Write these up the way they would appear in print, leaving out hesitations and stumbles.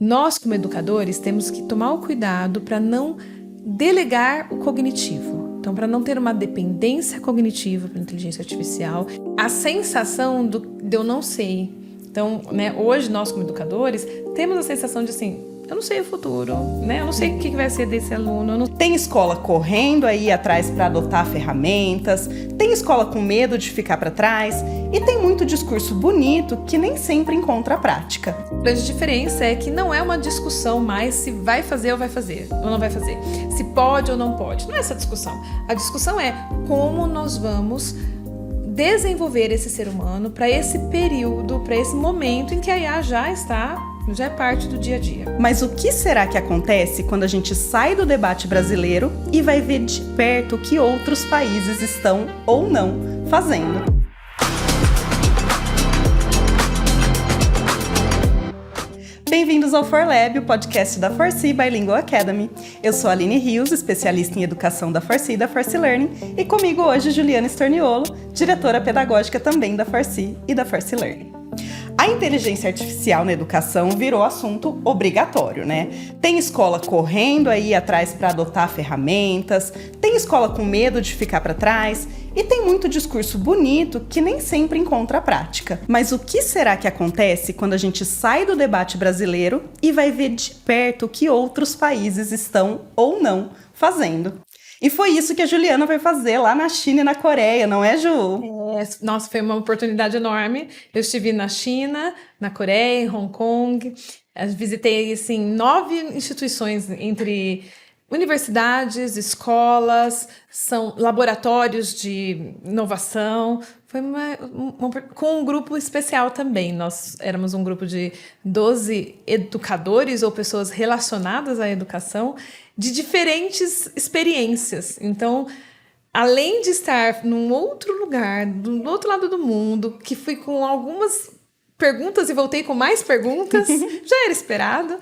Nós, como educadores, temos que tomar o cuidado para não delegar o cognitivo. Então, para não ter uma dependência cognitiva para a inteligência artificial, a sensação de eu não sei. Então, hoje nós, como educadores, temos a sensação de assim, eu não sei o futuro, eu não sei o que vai ser desse aluno. Tem escola correndo aí atrás para adotar ferramentas, tem escola com medo de ficar para trás e tem muito discurso bonito que nem sempre encontra a prática. A grande diferença é que não é uma discussão mais se vai fazer ou não vai fazer, se pode ou não pode. Não é essa discussão. A discussão é como nós vamos desenvolver esse ser humano para esse período, para esse momento em que a IA já é parte do dia a dia. Mas o que será que acontece quando a gente sai do debate brasileiro e vai ver de perto o que outros países estão ou não fazendo? Bem-vindos ao ForLab, o podcast da ForSee Bilingual Academy. Eu sou a Aline Rios, especialista em educação da ForSee e da ForSee Learning, e comigo hoje Juliana Storniolo, diretora pedagógica também da ForSee e da ForSee Learning. A inteligência artificial na educação virou assunto obrigatório, Tem escola correndo aí atrás para adotar ferramentas, tem escola com medo de ficar para trás e tem muito discurso bonito que nem sempre encontra a prática. Mas o que será que acontece quando a gente sai do debate brasileiro e vai ver de perto o que outros países estão ou não fazendo? E foi isso que a Juliana vai fazer lá na China e na Coreia, não é, Ju? Nossa, foi uma oportunidade enorme. Eu estive na China, na Coreia, em Hong Kong. Eu visitei, 9 instituições entre universidades, escolas, são laboratórios de inovação. Foi com um grupo especial também. Nós éramos um grupo de 12 educadores ou pessoas relacionadas à educação de diferentes experiências. Então, além de estar num outro lugar, do outro lado do mundo, que fui com algumas perguntas e voltei com mais perguntas, já era esperado,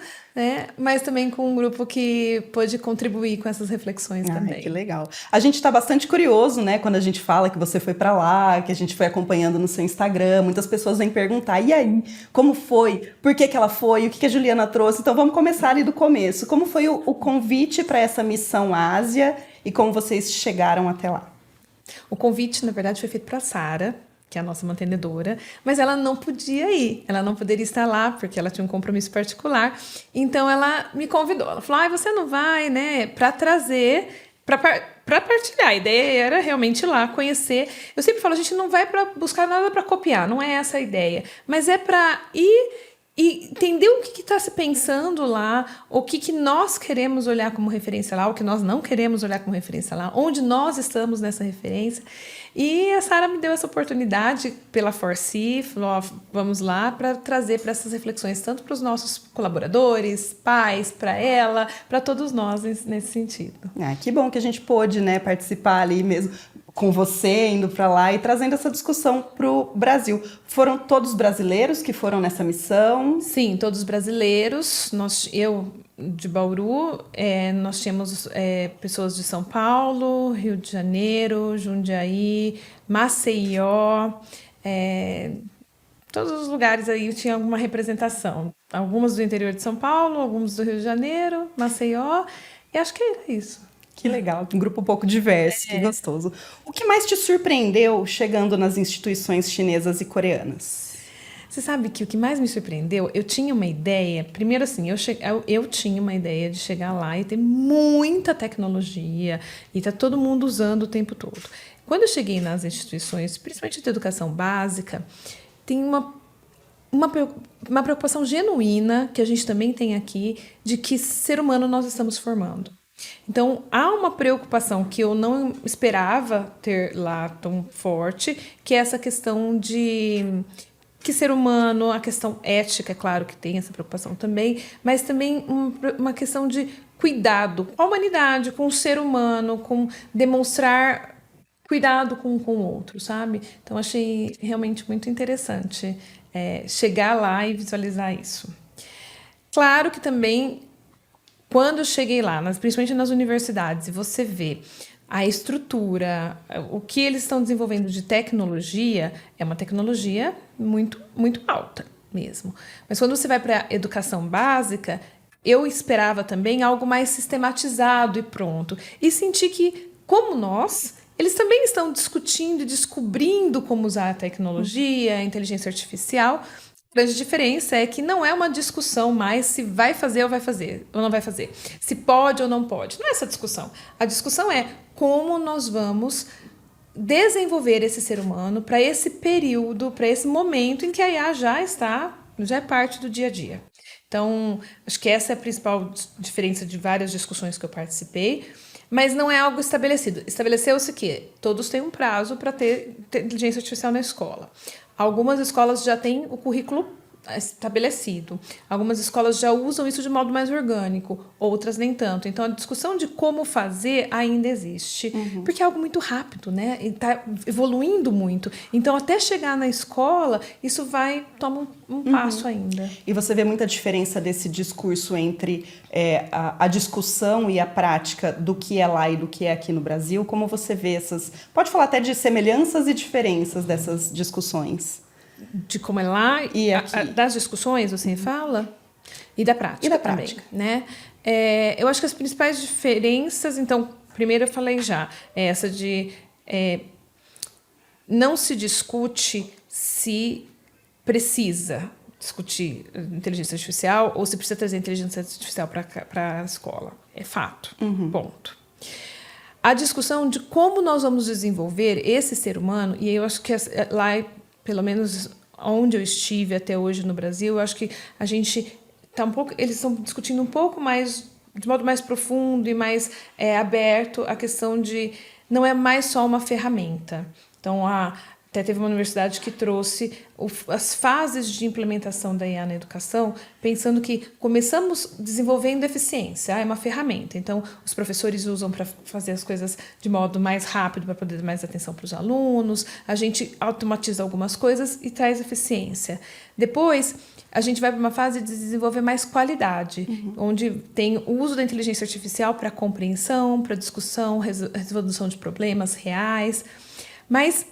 mas também com um grupo que pôde contribuir com essas reflexões também. Que legal. A gente está bastante curioso, quando a gente fala que você foi para lá, que a gente foi acompanhando no seu Instagram, muitas pessoas vêm perguntar, e aí, como foi? Por que ela foi? O que a Juliana trouxe? Então vamos começar ali do começo. Como foi o convite para essa missão Ásia e como vocês chegaram até lá? O convite, na verdade, foi feito para a Sara, que é a nossa mantenedora, mas ela não podia ir, ela não poderia estar lá, porque ela tinha um compromisso particular, então ela me convidou, ela falou, você não vai, para trazer, para partilhar, a ideia era realmente ir lá, conhecer, eu sempre falo, a gente não vai para buscar nada para copiar, não é essa a ideia, mas é para ir e entender o que está se pensando lá, o que nós queremos olhar como referência lá, o que nós não queremos olhar como referência lá, onde nós estamos nessa referência. E a Sara me deu essa oportunidade pela ForSee, falou, vamos lá para trazer para essas reflexões, tanto para os nossos colaboradores, pais, para ela, para todos nós nesse sentido. Que bom que a gente pôde, participar ali mesmo com você, indo para lá e trazendo essa discussão para o Brasil. Foram todos brasileiros que foram nessa missão? Sim, todos brasileiros. Eu de Bauru, nós tínhamos pessoas de São Paulo, Rio de Janeiro, Jundiaí, Maceió, todos os lugares aí tinha alguma representação. Algumas do interior de São Paulo, alguns do Rio de Janeiro, Maceió, e acho que era isso. Que legal, um grupo um pouco diverso, que gostoso. O que mais te surpreendeu chegando nas instituições chinesas e coreanas? Você sabe que o que mais me surpreendeu, eu tinha uma ideia, primeiro eu tinha uma ideia de chegar lá e ter muita tecnologia e tá todo mundo usando o tempo todo. Quando eu cheguei nas instituições, principalmente de educação básica, tem uma preocupação genuína, que a gente também tem aqui, de que ser humano nós estamos formando. Então, há uma preocupação que eu não esperava ter lá tão forte, que é essa questão de que ser humano, a questão ética, é claro que tem essa preocupação também, mas também uma questão de cuidado com a humanidade, com o ser humano, com demonstrar cuidado com o outro, sabe? Então, achei realmente muito interessante chegar lá e visualizar isso. Claro que também, quando eu cheguei lá, principalmente nas universidades, e você vê a estrutura, o que eles estão desenvolvendo de tecnologia, é uma tecnologia muito, muito alta. mesmo. Mas quando você vai para a educação básica, eu esperava também algo mais sistematizado e pronto. E senti que, como nós, eles também estão discutindo e descobrindo como usar a tecnologia, a inteligência artificial. A grande diferença é que não é uma discussão mais se vai fazer ou não vai fazer. Se pode ou não pode. Não é essa discussão. A discussão é como nós vamos desenvolver esse ser humano para esse período, para esse momento em que a IA já é parte do dia a dia. Então, acho que essa é a principal diferença de várias discussões que eu participei, mas não é algo estabelecido. Estabeleceu-se que todos têm um prazo para ter inteligência artificial na escola. Algumas escolas já têm o currículo estabelecido. Algumas escolas já usam isso de modo mais orgânico, outras nem tanto. Então, a discussão de como fazer ainda existe, porque é algo muito rápido, né? E está evoluindo muito. Então, até chegar na escola, isso toma um passo ainda. E você vê muita diferença desse discurso entre a discussão e a prática do que é lá e do que é aqui no Brasil? Como você vê pode falar até de semelhanças e diferenças dessas discussões? De como é lá e aqui. Das discussões, você fala? E da prática também, né? Eu acho que as principais diferenças, então, primeiro eu falei já, essa de não se discute se precisa discutir inteligência artificial ou se precisa trazer inteligência artificial para a escola. É fato, ponto. A discussão de como nós vamos desenvolver esse ser humano, e eu acho que lá, pelo menos onde eu estive até hoje no Brasil, eu acho que a gente eles estão discutindo um pouco mais, de modo mais profundo e mais aberto, a questão de não é mais só uma ferramenta. Então, até teve uma universidade que trouxe as fases de implementação da IA na educação, pensando que começamos desenvolvendo eficiência, é uma ferramenta. Então, os professores usam para fazer as coisas de modo mais rápido, para poder dar mais atenção para os alunos, a gente automatiza algumas coisas e traz eficiência. Depois, a gente vai para uma fase de desenvolver mais qualidade, onde tem o uso da inteligência artificial para compreensão, para discussão, resolução de problemas reais, mas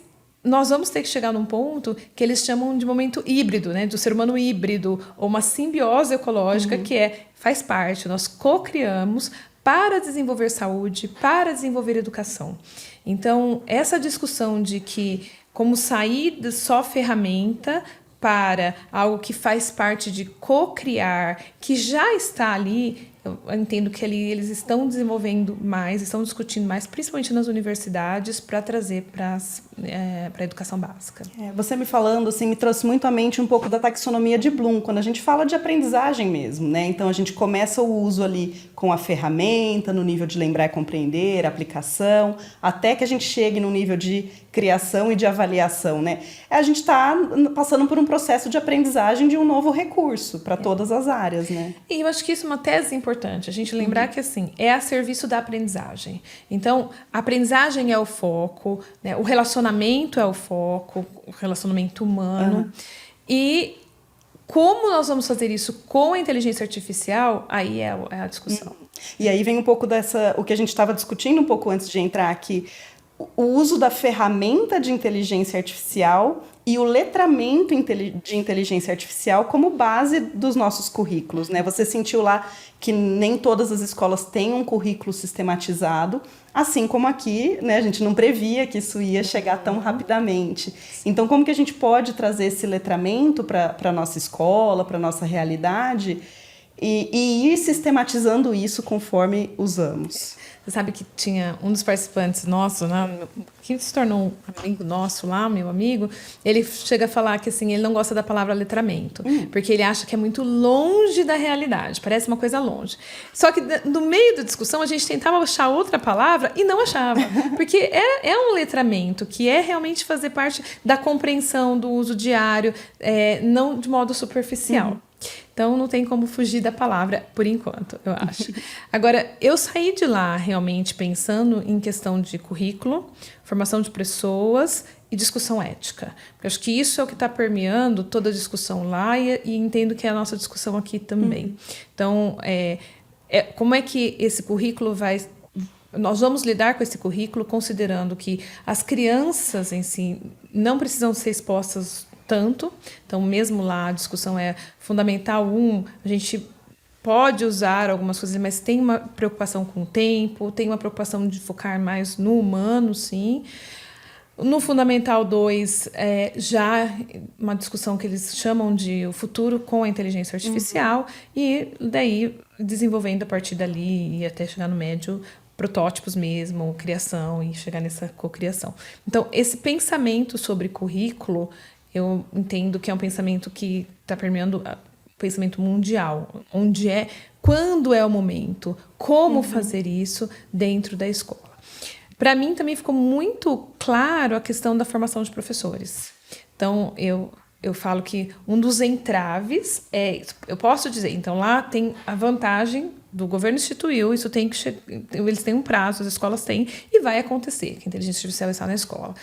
nós vamos ter que chegar num ponto que eles chamam de momento híbrido, né? Do ser humano híbrido, ou uma simbiose ecológica, que faz parte, nós co-criamos para desenvolver saúde, para desenvolver educação. Então, essa discussão de que como sair de só ferramenta para algo que faz parte de co-criar, que já está ali, eu entendo que ali eles estão desenvolvendo mais, estão discutindo mais, principalmente nas universidades, para trazer para a educação básica. Você me falando, assim, me trouxe muito à mente um pouco da taxonomia de Bloom, quando a gente fala de aprendizagem mesmo, né? Então, a gente começa o uso ali com a ferramenta, no nível de lembrar e compreender, aplicação, até que a gente chegue no nível de criação e de avaliação, né? A gente está passando por um processo de aprendizagem de um novo recurso para todas as áreas, né? E eu acho que isso é uma tese importante, a gente lembrar que, assim, é a serviço da aprendizagem. Então, a aprendizagem é o foco, né? O relacionamento é o foco, o relacionamento humano. E como nós vamos fazer isso com a inteligência artificial, aí é a discussão. E aí vem um pouco o que a gente estava discutindo um pouco antes de entrar aqui, o uso da ferramenta de inteligência artificial e o letramento de inteligência artificial como base dos nossos currículos, né? Você sentiu lá que nem todas as escolas têm um currículo sistematizado, assim como aqui, né? A gente não previa que isso ia chegar tão rapidamente. Então, como que a gente pode trazer esse letramento para a nossa escola, para a nossa realidade e ir sistematizando isso conforme usamos? Você sabe que tinha um dos participantes nosso, né, que se tornou um amigo nosso lá, meu amigo, ele chega a falar que assim, ele não gosta da palavra letramento, porque ele acha que é muito longe da realidade, parece uma coisa longe. Só que no meio da discussão a gente tentava achar outra palavra e não achava, porque é um letramento que é realmente fazer parte da compreensão do uso diário, não de modo superficial. Então, não tem como fugir da palavra, por enquanto, eu acho. Agora, eu saí de lá realmente pensando em questão de currículo, formação de pessoas e discussão ética. Porque acho que isso é o que está permeando toda a discussão lá e entendo que é a nossa discussão aqui também. Então, como é que esse currículo vai... Nós vamos lidar com esse currículo considerando que as crianças em si não precisam ser expostas tanto. Então, mesmo lá, a discussão é Fundamental 1, a gente pode usar algumas coisas, mas tem uma preocupação com o tempo, tem uma preocupação de focar mais no humano, sim. No Fundamental 2, já uma discussão que eles chamam de o futuro com a inteligência artificial, e daí desenvolvendo a partir dali e até chegar no médio, protótipos mesmo, criação e chegar nessa cocriação. Então, esse pensamento sobre currículo, eu entendo que é um pensamento que está permeando o pensamento mundial, quando é o momento, como fazer isso dentro da escola. Para mim também ficou muito claro a questão da formação de professores. Então, eu falo que um dos entraves eu posso dizer, então lá tem a vantagem do governo instituiu, isso tem que eles têm um prazo, as escolas têm, e vai acontecer, que a inteligência artificial está na escola.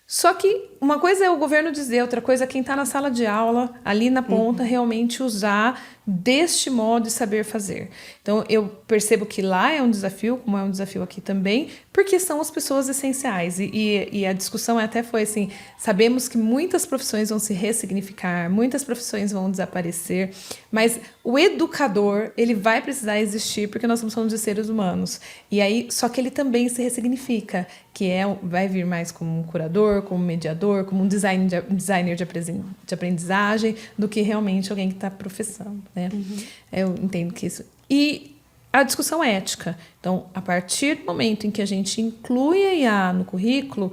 Só que uma coisa é o governo dizer, outra coisa é quem está na sala de aula, ali na ponta, realmente usar deste modo e saber fazer. Então, eu percebo que lá é um desafio, como é um desafio aqui também, porque são as pessoas essenciais. E a discussão até foi assim, sabemos que muitas profissões vão se ressignificar, muitas profissões vão desaparecer, mas o educador, ele vai precisar existir porque nós estamos falando de seres humanos. E aí, só que ele também se ressignifica, que vai vir mais como um curador, como um mediador, como um designer de aprendizagem, do que realmente alguém que está professando, né? Eu entendo que isso... E a discussão ética. Então, a partir do momento em que a gente inclui a IA no currículo,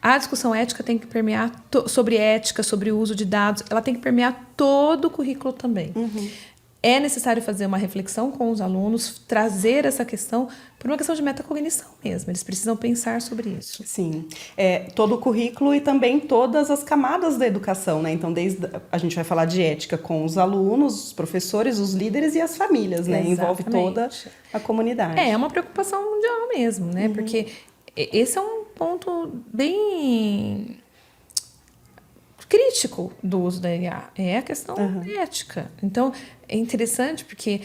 a discussão ética tem que permear sobre ética, sobre o uso de dados, ela tem que permear todo o currículo também. É necessário fazer uma reflexão com os alunos, trazer essa questão por uma questão de metacognição mesmo. Eles precisam pensar sobre isso. Sim. Todo o currículo e também todas as camadas da educação, né? Então, a gente vai falar de ética com os alunos, os professores, os líderes e as famílias, né? Envolve toda a comunidade. É uma preocupação mundial mesmo, né? Porque esse é um ponto bem crítico do uso da IA, é a questão ética. Então, é interessante porque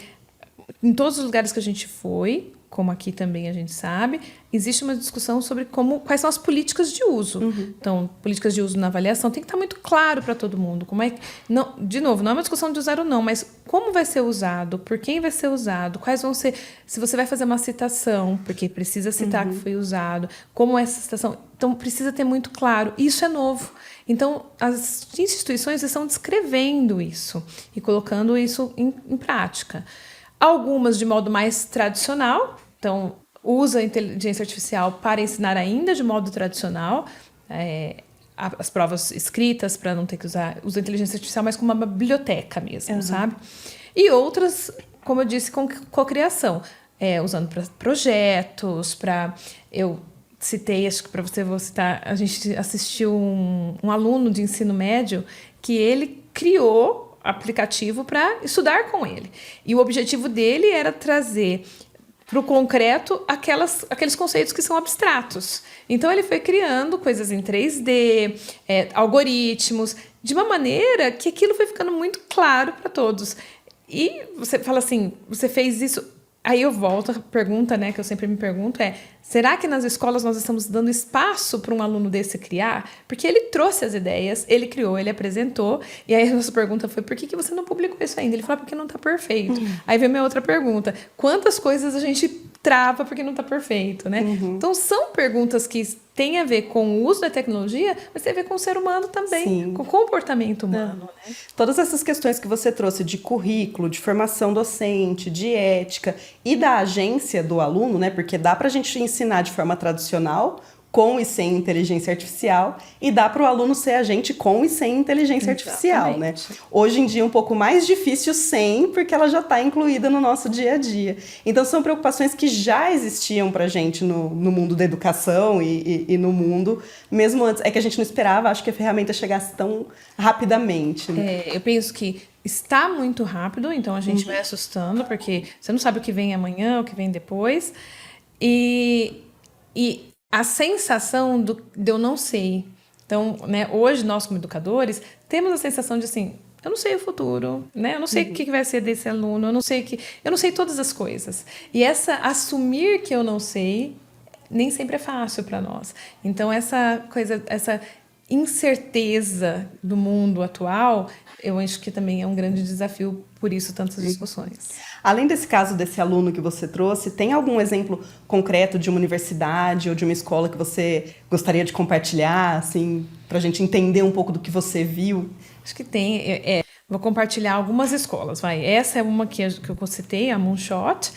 em todos os lugares que a gente foi, como aqui também a gente sabe, existe uma discussão sobre quais são as políticas de uso. Então, políticas de uso na avaliação tem que estar muito claro para todo mundo. De novo, não é uma discussão de usar ou não, mas como vai ser usado, por quem vai ser usado, quais vão ser... Se você vai fazer uma citação, porque precisa citar que foi usado, como é essa citação... Então, precisa ter muito claro. Isso é novo. Então, as instituições estão descrevendo isso e colocando isso em prática. Algumas de modo mais tradicional, então usa a inteligência artificial para ensinar ainda de modo tradicional, as provas escritas para não ter que usar a inteligência artificial, mas como uma biblioteca mesmo, sabe? E outras, como eu disse, com cocriação, usando para projetos, eu citei, acho que para você vou citar, a gente assistiu um aluno de ensino médio que ele criou aplicativo para estudar com ele. E o objetivo dele era trazer para o concreto aqueles conceitos que são abstratos. Então, ele foi criando coisas em 3D, algoritmos, de uma maneira que aquilo foi ficando muito claro para todos. E você fala assim, você fez isso... Aí eu volto, a pergunta, né, que eu sempre me pergunto será que nas escolas nós estamos dando espaço para um aluno desse criar? Porque ele trouxe as ideias, ele criou, ele apresentou, e aí a nossa pergunta foi, por que você não publicou isso ainda? Ele falou, porque não está perfeito. Aí veio minha outra pergunta, quantas coisas a gente trava porque não está perfeito, né? Então, são perguntas que têm a ver com o uso da tecnologia, mas tem a ver com o ser humano também, com o comportamento humano. Né? Todas essas questões que você trouxe de currículo, de formação docente, de ética e da agência do aluno, né? Porque dá para a gente ensinar de forma tradicional, com e sem inteligência artificial, e dá para o aluno ser agente com e sem inteligência artificial, né? Hoje em dia é um pouco mais difícil sem, porque ela já está incluída no nosso dia a dia. Então são preocupações que já existiam para a gente no mundo da educação e no mundo, mesmo antes. É que a gente não esperava, acho que a ferramenta chegasse tão rapidamente. Né? Eu penso que está muito rápido, então a gente vai assustando, porque você não sabe o que vem amanhã, o que vem depois. E a sensação de eu não sei. Então, né, hoje, nós como educadores, temos a sensação de assim, eu não sei o futuro, né? Eu não sei o que vai ser desse aluno, eu não sei todas as coisas. E assumir que eu não sei, nem sempre é fácil para nós. Então, essa incerteza do mundo atual, eu acho que também é um grande desafio, por isso tantas discussões. Além desse caso desse aluno que você trouxe, tem algum exemplo concreto de uma universidade ou de uma escola que você gostaria de compartilhar, assim, para a gente entender um pouco do que você viu? Acho que tem. Vou compartilhar algumas escolas. Essa é uma que eu citei, a Moonshot.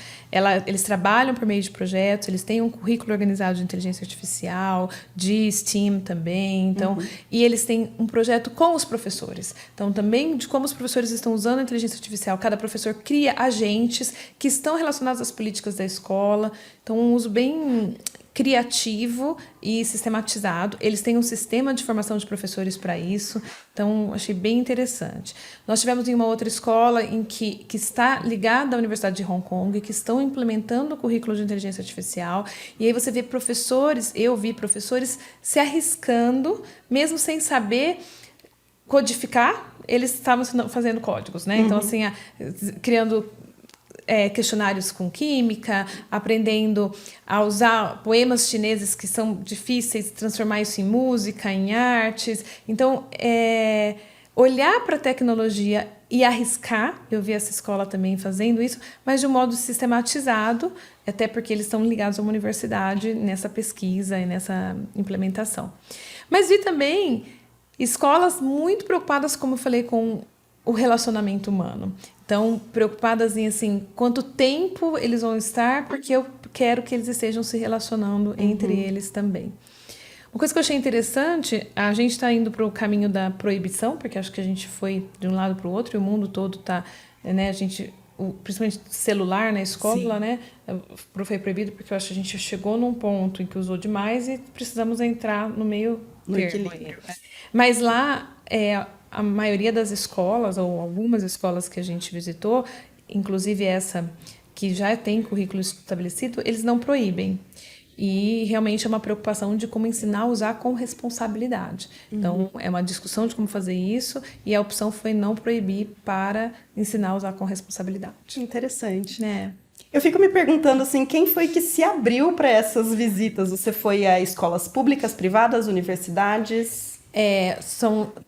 Eles trabalham por meio de projetos, eles têm um currículo organizado de inteligência artificial, de STEAM também. Então, e eles têm um projeto com os professores. Então, também de como os professores estão usando a inteligência artificial. Cada professor cria agentes que estão relacionados às políticas da escola. Então, um uso bem criativo e sistematizado. Eles têm um sistema de formação de professores para isso, então achei bem interessante. Nós tivemos em uma outra escola que está ligada à Universidade de Hong Kong, que estão implementando o currículo de inteligência artificial, e aí você vê eu vi professores se arriscando, mesmo sem saber codificar, eles estavam fazendo códigos, né? Então, assim, criando questionários com química, aprendendo a usar poemas chineses que são difíceis, transformar isso em música, em artes. Então, olhar para a tecnologia e arriscar, eu vi essa escola também fazendo isso, mas de um modo sistematizado, até porque eles estão ligados a uma universidade nessa pesquisa e nessa implementação. Mas vi também escolas muito preocupadas, como eu falei, com o relacionamento humano. Então, preocupadas em, assim, quanto tempo eles vão estar, porque eu quero que eles estejam se relacionando entre eles também. Uma coisa que eu achei interessante, a gente está indo para o caminho da proibição, porque acho que a gente foi de um lado para o outro e o mundo todo está, né, principalmente celular na escola, né, foi proibido porque eu acho que a gente chegou num ponto em que usou demais e precisamos entrar no meio termo. Mas lá, a maioria das escolas, ou algumas escolas que a gente visitou, inclusive essa que já tem currículo estabelecido, eles não proíbem. E realmente é uma preocupação de como ensinar a usar com responsabilidade. Então, é uma discussão de como fazer isso, e a opção foi não proibir para ensinar a usar com responsabilidade. Interessante. Né? Eu fico me perguntando, assim, quem foi que se abriu para essas visitas? Você foi a escolas públicas, privadas, universidades?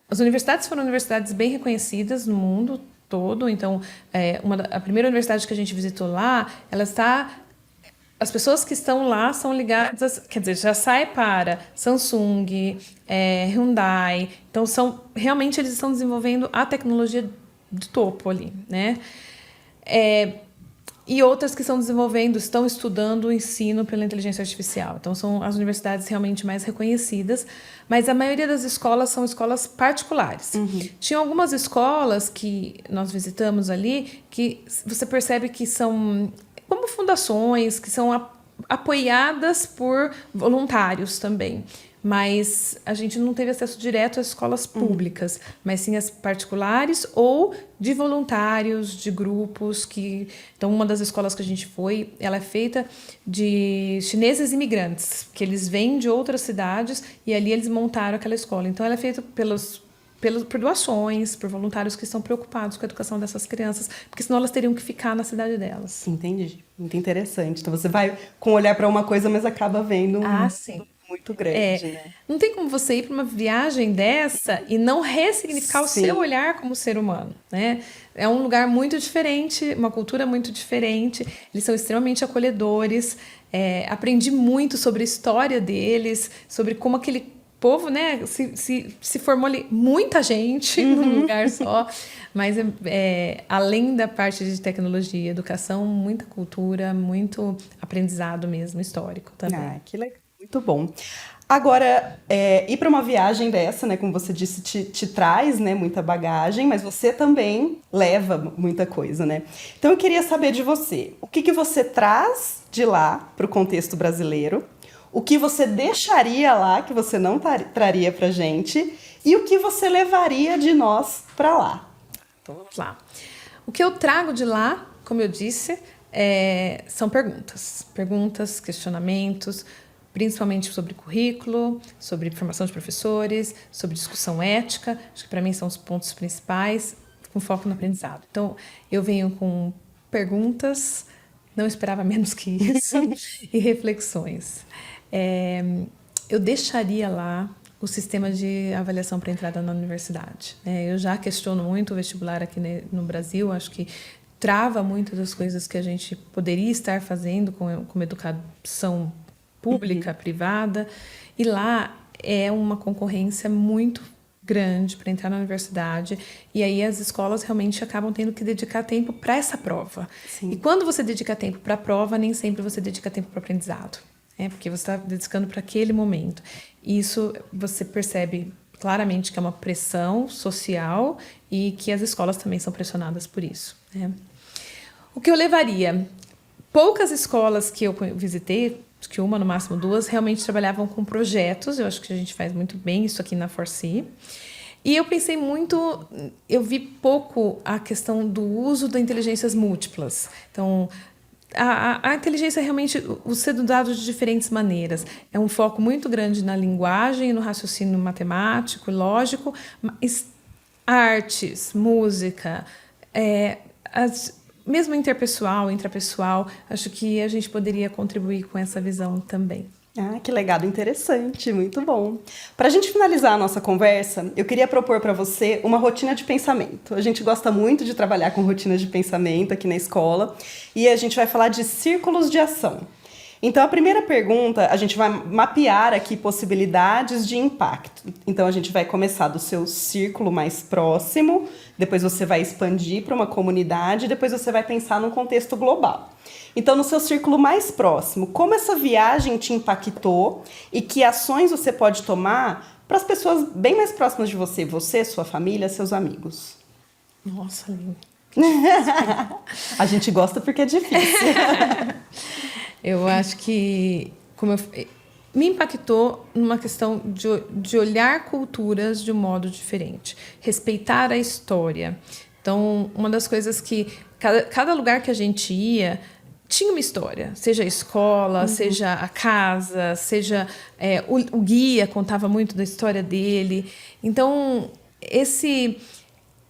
As universidades foram universidades bem reconhecidas no mundo todo. Então, a primeira universidade que a gente visitou lá, as pessoas que estão lá são ligadas, quer dizer, já sai para Samsung, Hyundai. Então, realmente eles estão desenvolvendo a tecnologia de topo ali, né? E outras que estão estudando o ensino pela inteligência artificial. Então, são as universidades realmente mais reconhecidas, mas a maioria das escolas são escolas particulares. Tinha algumas escolas que nós visitamos ali que você percebe que são como fundações, que são apoiadas por voluntários também. Mas a gente não teve acesso direto às escolas públicas, mas sim às particulares ou de voluntários, de grupos que... Então, uma das escolas que a gente foi, ela é feita de chineses imigrantes, que eles vêm de outras cidades e ali eles montaram aquela escola. Então, ela é feita por doações, por voluntários que estão preocupados com a educação dessas crianças, porque senão elas teriam que ficar na cidade delas. Entendi. Muito interessante. Então, você vai com olhar para uma coisa, mas acaba vendo sim. Muito grande, né? Não tem como você ir para uma viagem dessa e não ressignificar o seu olhar como ser humano, né? É um lugar muito diferente, uma cultura muito diferente. Eles são extremamente acolhedores. Aprendi muito sobre a história deles, sobre como aquele povo, né, se formou ali muita gente num lugar só, mas além da parte de tecnologia, educação, muita cultura, muito aprendizado mesmo, histórico também. Ah, que legal. Muito bom. Agora, ir para uma viagem dessa, né, como você disse, te traz, né, muita bagagem, mas você também leva muita coisa, né? Então eu queria saber de você, o que você traz de lá para o contexto brasileiro, o que você deixaria lá que você não traria para gente e o que você levaria de nós para lá. Então vamos lá. O que eu trago de lá, como eu disse, são perguntas, questionamentos, principalmente sobre currículo, sobre formação de professores, sobre discussão ética. Acho que para mim são os pontos principais, com foco no aprendizado. Então, eu venho com perguntas, não esperava menos que isso, e reflexões. Eu deixaria lá o sistema de avaliação para entrada na universidade. Eu já questiono muito o vestibular aqui no Brasil, acho que trava muito das coisas que a gente poderia estar fazendo com educação pública, privada, e lá é uma concorrência muito grande para entrar na universidade, e aí as escolas realmente acabam tendo que dedicar tempo para essa prova. Sim. E quando você dedica tempo para a prova, nem sempre você dedica tempo para o aprendizado, porque você está dedicando para aquele momento. E isso você percebe claramente que é uma pressão social e que as escolas também são pressionadas por isso. O que eu levaria? Poucas escolas que eu visitei, acho que uma, no máximo duas, realmente trabalhavam com projetos. Eu acho que a gente faz muito bem isso aqui na ForSee. E eu pensei muito, eu vi pouco a questão do uso das inteligências múltiplas. Então, a inteligência realmente, o ser dado de diferentes maneiras. É um foco muito grande na linguagem, no raciocínio matemático e lógico, mas artes, música, mesmo interpessoal, intrapessoal, acho que a gente poderia contribuir com essa visão também. Ah, que legado interessante, muito bom. Para a gente finalizar a nossa conversa, eu queria propor para você uma rotina de pensamento. A gente gosta muito de trabalhar com rotinas de pensamento aqui na escola e a gente vai falar de círculos de ação. Então, a primeira pergunta, a gente vai mapear aqui possibilidades de impacto. Então, a gente vai começar do seu círculo mais próximo, depois você vai expandir para uma comunidade, depois você vai pensar num contexto global. Então, no seu círculo mais próximo, como essa viagem te impactou e que ações você pode tomar para as pessoas bem mais próximas de você, sua família, seus amigos? Nossa, Aline. A gente gosta porque é difícil. Eu acho que me impactou numa questão de olhar culturas de um modo diferente, respeitar a história. Então, uma das coisas que cada lugar que a gente ia tinha uma história, seja a escola, seja a casa, seja o guia contava muito da história dele. Então, esse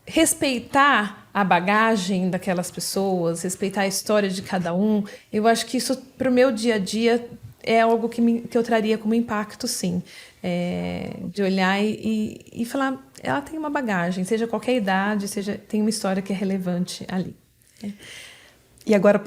respeitar a bagagem daquelas pessoas, respeitar a história de cada um, eu acho que isso, para o meu dia a dia, é algo que eu traria como impacto, sim. De olhar e falar, ela tem uma bagagem, seja qualquer idade, tem uma história que é relevante ali. E agora,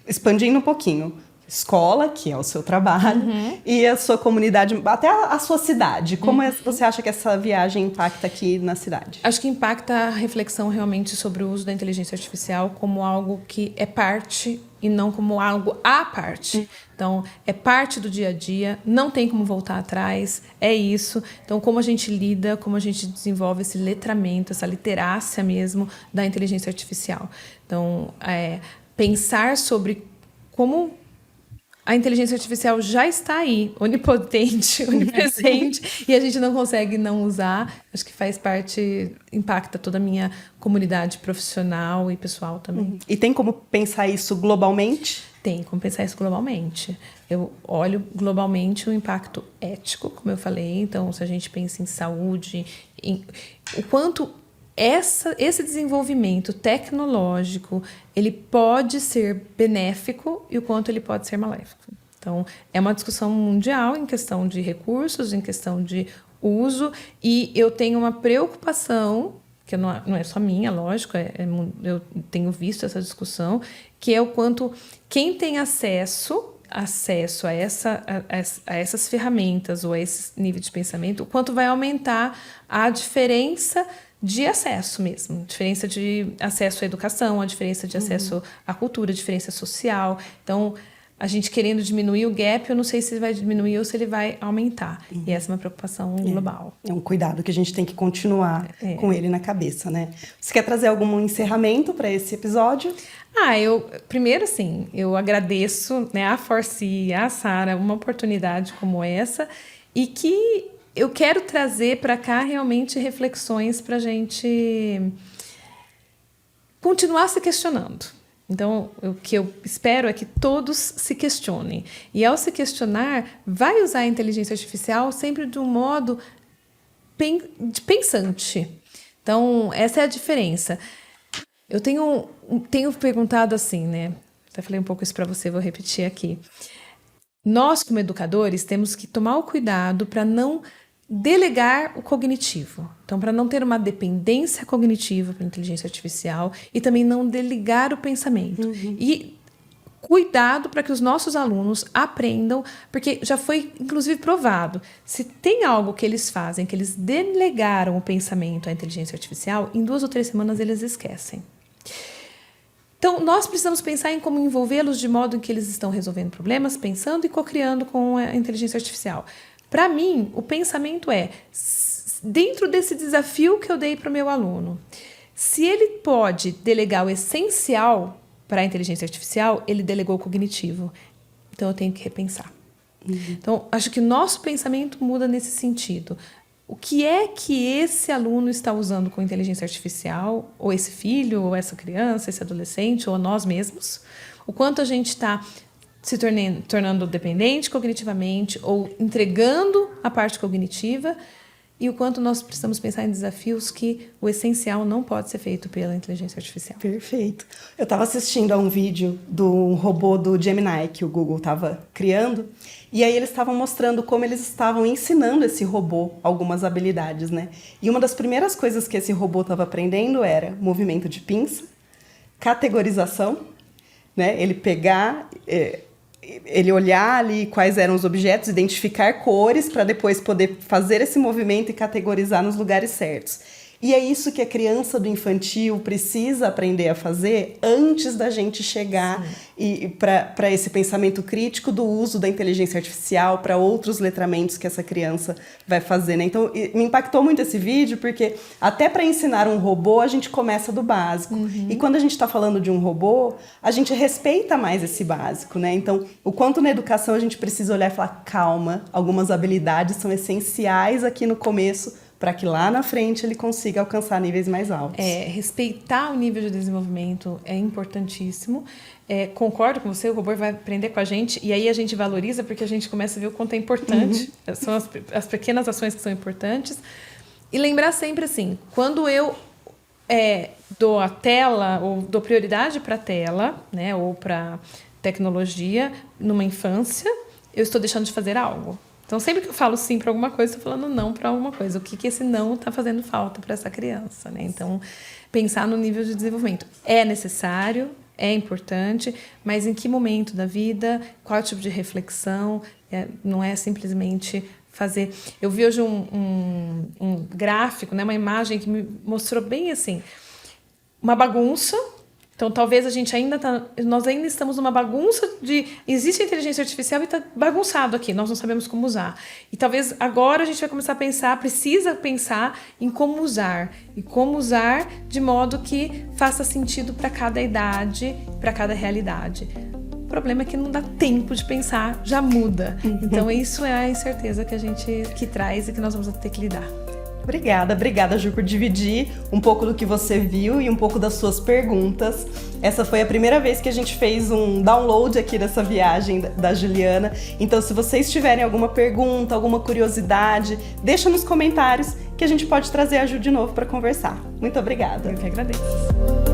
expandindo um pouquinho, escola, que é o seu trabalho, e a sua comunidade, até a sua cidade. Como você acha que essa viagem impacta aqui na cidade? Acho que impacta a reflexão realmente sobre o uso da inteligência artificial como algo que é parte e não como algo à parte. Então, é parte do dia a dia, não tem como voltar atrás, é isso. Então, como a gente lida, como a gente desenvolve esse letramento, essa literácia mesmo da inteligência artificial. Então, pensar sobre como a inteligência artificial já está aí, onipotente, onipresente, e a gente não consegue não usar. Acho que faz parte, impacta toda a minha comunidade profissional e pessoal também. E tem como pensar isso globalmente? Tem como pensar isso globalmente. Eu olho globalmente o impacto ético, como eu falei. Então, se a gente pensa em saúde, o quanto esse desenvolvimento tecnológico ele pode ser benéfico e o quanto ele pode ser maléfico. Então, é uma discussão mundial em questão de recursos, em questão de uso, e eu tenho uma preocupação, que não é só minha, lógico, eu tenho visto essa discussão, que é o quanto quem tem acesso a essas ferramentas ou a esse nível de pensamento, o quanto vai aumentar a diferença de acesso mesmo, diferença de acesso à educação, a diferença de acesso à cultura, a diferença social. Então, a gente querendo diminuir o gap, eu não sei se ele vai diminuir ou se ele vai aumentar. E essa é uma preocupação global. É um cuidado que a gente tem que continuar com ele na cabeça, né? Você quer trazer algum encerramento para esse episódio? Primeiro, assim, eu agradeço, né, a ForSee, a Sara, uma oportunidade como essa, e que eu quero trazer para cá realmente reflexões para a gente continuar se questionando. Então, o que eu espero é que todos se questionem. E ao se questionar, vai usar a inteligência artificial sempre de um modo pensante. Então, essa é a diferença. Eu tenho perguntado assim, né? Até falei um pouco isso para você, vou repetir aqui. Nós, como educadores, temos que tomar o cuidado para não delegar o cognitivo. Então, para não ter uma dependência cognitiva para a inteligência artificial e também não delegar o pensamento. E cuidado para que os nossos alunos aprendam, porque já foi, inclusive, provado. Se tem algo que eles fazem, que eles delegaram o pensamento à inteligência artificial, em 2 ou 3 semanas eles esquecem. Então, nós precisamos pensar em como envolvê-los de modo em que eles estão resolvendo problemas, pensando e co-criando com a inteligência artificial. Para mim, o pensamento é, dentro desse desafio que eu dei para o meu aluno, se ele pode delegar o essencial para a inteligência artificial, ele delegou o cognitivo. Então, eu tenho que repensar. Então, acho que o nosso pensamento muda nesse sentido. O que é que esse aluno está usando com inteligência artificial, ou esse filho, ou essa criança, esse adolescente, ou nós mesmos? O quanto a gente está se tornando dependente cognitivamente, ou entregando a parte cognitiva, e o quanto nós precisamos pensar em desafios que o essencial não pode ser feito pela inteligência artificial. Perfeito. Eu estava assistindo a um vídeo do robô do Gemini que o Google estava criando, e aí eles estavam mostrando como eles estavam ensinando esse robô algumas habilidades, né? E uma das primeiras coisas que esse robô estava aprendendo era movimento de pinça, categorização, né? Ele pegar... ele olhar ali quais eram os objetos, identificar cores para depois poder fazer esse movimento e categorizar nos lugares certos. E é isso que a criança do infantil precisa aprender a fazer antes da gente chegar para esse pensamento crítico do uso da inteligência artificial para outros letramentos que essa criança vai fazer, né? Então, me impactou muito esse vídeo, porque até para ensinar um robô, a gente começa do básico. E quando a gente está falando de um robô, a gente respeita mais esse básico, né? Então, o quanto na educação a gente precisa olhar e falar, calma, algumas habilidades são essenciais aqui no começo, para que lá na frente ele consiga alcançar níveis mais altos. Respeitar o nível de desenvolvimento é importantíssimo. Concordo com você, o robô vai aprender com a gente e aí a gente valoriza porque a gente começa a ver o quanto é importante. São as pequenas ações que são importantes. E lembrar sempre assim, quando eu dou a tela, ou dou prioridade para a tela, né, ou para tecnologia numa infância, eu estou deixando de fazer algo. Então, sempre que eu falo sim para alguma coisa, estou falando não para alguma coisa. O que esse não está fazendo falta para essa criança, né? Então, pensar no nível de desenvolvimento. É necessário, é importante, mas em que momento da vida, qual tipo de reflexão, não é simplesmente fazer... Eu vi hoje um gráfico, né, uma imagem que me mostrou bem assim, uma bagunça. Então, talvez nós ainda estamos numa bagunça existe a inteligência artificial e está bagunçado aqui, nós não sabemos como usar. E talvez agora a gente vai começar a precisa pensar em como usar. E como usar de modo que faça sentido para cada idade, para cada realidade. O problema é que não dá tempo de pensar, já muda. Então, isso é a incerteza que traz e que nós vamos ter que lidar. Obrigada, Ju, por dividir um pouco do que você viu e um pouco das suas perguntas. Essa foi a primeira vez que a gente fez um download aqui dessa viagem da Juliana. Então, se vocês tiverem alguma pergunta, alguma curiosidade, deixa nos comentários que a gente pode trazer a Ju de novo para conversar. Muito obrigada. Eu que agradeço.